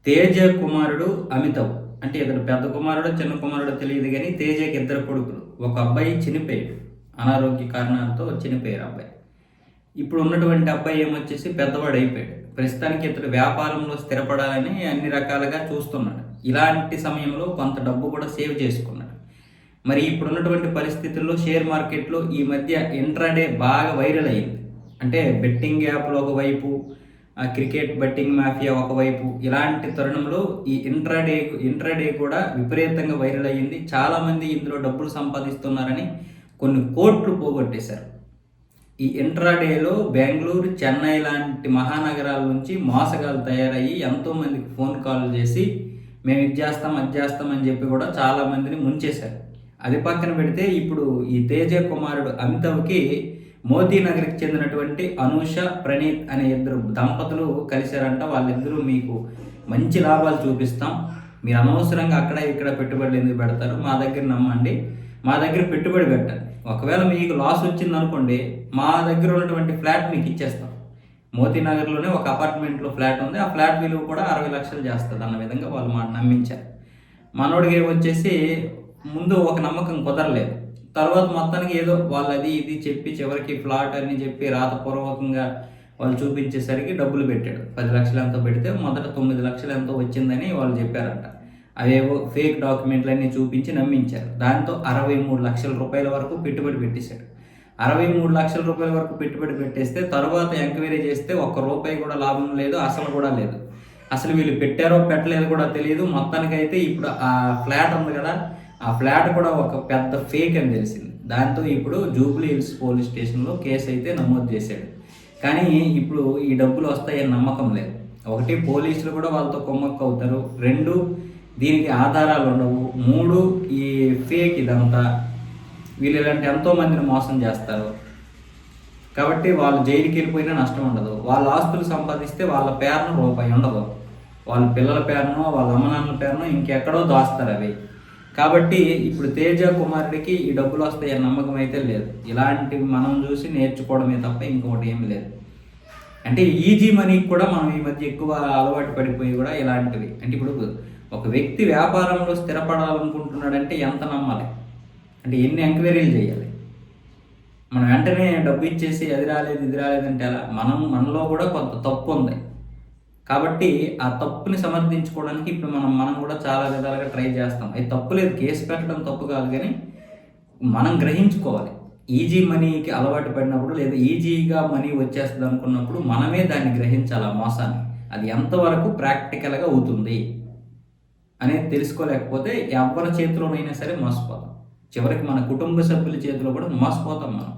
తేజ కుమారుడు అమితాబ్. అంటే ఇతడు పెద్ద కుమారుడో చిన్న కుమారుడో తెలియదు కానీ తేజకి ఇద్దరు కొడుకులు. ఒక అబ్బాయి చనిపోయాడు, అనారోగ్య కారణాలతో చనిపోయారు అబ్బాయి. ఇప్పుడు ఉన్నటువంటి అబ్బాయి ఏమొచ్చేసి పెద్దవాడు అయిపోయాడు. ప్రస్తుతానికి ఇతడు వ్యాపారంలో స్థిరపడాలని అన్ని రకాలుగా చూస్తున్నాడు. ఇలాంటి సమయంలో కొంత డబ్బు కూడా సేవ్ చేసుకున్నాడు. మరి ఇప్పుడున్నటువంటి పరిస్థితుల్లో షేర్ మార్కెట్లో ఈ మధ్య ఇంట్రాడే బాగా వైరల్ అయ్యింది. అంటే బెట్టింగ్ యాప్లు ఒకవైపు, క్రికెట్ బెట్టింగ్ మాఫియా ఒకవైపు, ఇలాంటి తరుణంలో ఈ ఇంట్రాడే కూడా విపరీతంగా వైరల్ అయ్యింది. చాలామంది ఇందులో డబ్బులు సంపాదిస్తున్నారని కొన్ని కోట్లు పోగొట్టేశారు. ఈ ఇంట్రాడేలో బెంగళూరు, చెన్నై లాంటి మహానగరాల నుంచి మోసగాళ్ళు తయారయ్యి ఎంతోమందికి ఫోన్ కాల్ చేసి మేము ఇది చేస్తాం అది చేస్తాం అని చెప్పి కూడా చాలామందిని ముంచేశారు. అది పక్కన పెడితే ఇప్పుడు ఈ తేజ కుమారుడు అమితాబ్కి మోతీనగర్కి చెందినటువంటి అనూష, ప్రణీత్ అనే ఇద్దరు దంపతులు కలిశారంట. వాళ్ళిద్దరూ మీకు మంచి లాభాలు చూపిస్తాం, మీరు అనవసరంగా అక్కడ ఇక్కడ పెట్టుబడులు ఎందుకు పెడతారు, మా దగ్గర నమ్మండి, మా దగ్గర పెట్టుబడి పెట్టండి, ఒకవేళ మీకు లాస్ వచ్చింది అనుకోండి మా దగ్గర ఉన్నటువంటి ఫ్లాట్ మీకు ఇచ్చేస్తాం. మోతీనగర్లోనే ఒక అపార్ట్మెంట్లో ఫ్లాట్ ఉంది, ఆ ఫ్లాట్ విలువ కూడా 60 లక్షలు చేస్తుంది అన్న విధంగా వాళ్ళు మాట నమ్మించారు. మనోడికి వచ్చేసి ముందు ఒక నమ్మకం కుదరలేదు, తర్వాత మొత్తానికి ఏదో వాళ్ళు అది ఇది చెప్పి చివరికి ఫ్లాట్ అని చెప్పి రాతపూర్వకంగా వాళ్ళు చూపించేసరికి డబ్బులు పెట్టాడు. 10 లక్షలు ఎంతో పెడితే మొదట 9 లక్షలు ఎంతో వచ్చిందని వాళ్ళు చెప్పారంట. అవేవో ఫేక్ డాక్యుమెంట్లన్నీ చూపించి నమ్మించారు. దాంతో 63 లక్షల రూపాయల వరకు పెట్టుబడి పెట్టేశాడు. 63 లక్షల రూపాయల వరకు పెట్టుబడి పెట్టేస్తే తర్వాత ఎంక్వైరీ చేస్తే ఒక్క రూపాయి కూడా లాభం లేదు, అసలు కూడా లేదు. అసలు వీళ్ళు పెట్టారో పెట్టలేదు కూడా తెలియదు. మొత్తానికైతే ఇప్పుడు ఆ ఫ్లాట్ ఉంది కదా, ఆ ఫ్లాట్ కూడా ఒక పెద్ద ఫేక్ అని తెలిసింది. దాంతో ఇప్పుడు జూబ్లీ హిల్స్ పోలీస్ స్టేషన్లో కేసు అయితే నమోదు చేశాడు. కానీ ఇప్పుడు ఈ డబ్బులు వస్తాయని నమ్మకం లేదు. ఒకటి, పోలీసులు కూడా వాళ్ళతో కొమ్మక్కు అవుతారు. 2, దీనికి ఆధారాలు ఉండవు. 3, ఈ ఫేక్ ఇదంతా, వీళ్ళు ఇలాంటి ఎంతోమందిని మోసం చేస్తారు. కాబట్టి వాళ్ళు జైలుకి వెళ్ళిపోయినా నష్టం ఉండదు. వాళ్ళ ఆస్తులు సంపాదిస్తే వాళ్ళ పేరున రూపాయి ఉండదు, వాళ్ళ పిల్లల పేరునో వాళ్ళ అమ్మనాన్నల పేరునో ఇంకెక్కడో దాస్తారు అవి. కాబట్టి ఇప్పుడు తేజ కుమారుడికి ఈ డబ్బులు వస్తాయని నమ్మకం అయితే లేదు. ఇలాంటివి మనం చూసి నేర్చుకోవడమే తప్ప ఇంకొకటి ఏమి లేదు. అంటే ఈజీ మనీకి కూడా మనం ఈ మధ్య ఎక్కువ అలవాటు పడిపోయి కూడా ఇలాంటివి. అంటే ఇప్పుడు ఒక వ్యక్తి వ్యాపారంలో స్థిరపడాలనుకుంటున్నాడంటే ఎంత నమ్మాలి, అంటే ఎన్ని ఎంక్వైరీలు చేయాలి. మనం వెంటనే డబ్బు ఇచ్చేసి అది రాలేదు ఇది రాలేదంటే అలా మనలో కూడా కొంత తప్పు ఉంది. కాబట్టి ఆ తప్పుని సమర్థించుకోవడానికి ఇప్పుడు మనం కూడా చాలా విధాలుగా ట్రై చేస్తాం. అది తప్పు లేదు, కేసు పెట్టడం తప్పు కాదు, కానీ మనం గ్రహించుకోవాలి. ఈజీ మనీకి అలవాటు పడినప్పుడు లేదా ఈజీగా మనీ వచ్చేస్తుంది అనుకున్నప్పుడు మనమే దాన్ని గ్రహించాలి. ఆ మోసాన్ని అది ఎంతవరకు ప్రాక్టికల్గా అవుతుంది అనేది తెలుసుకోలేకపోతే ఎవరి చేతిలోనైనా సరే మోసపోతాం. చివరికి మన కుటుంబ సభ్యుల చేతిలో కూడా మోసపోతాం మనం.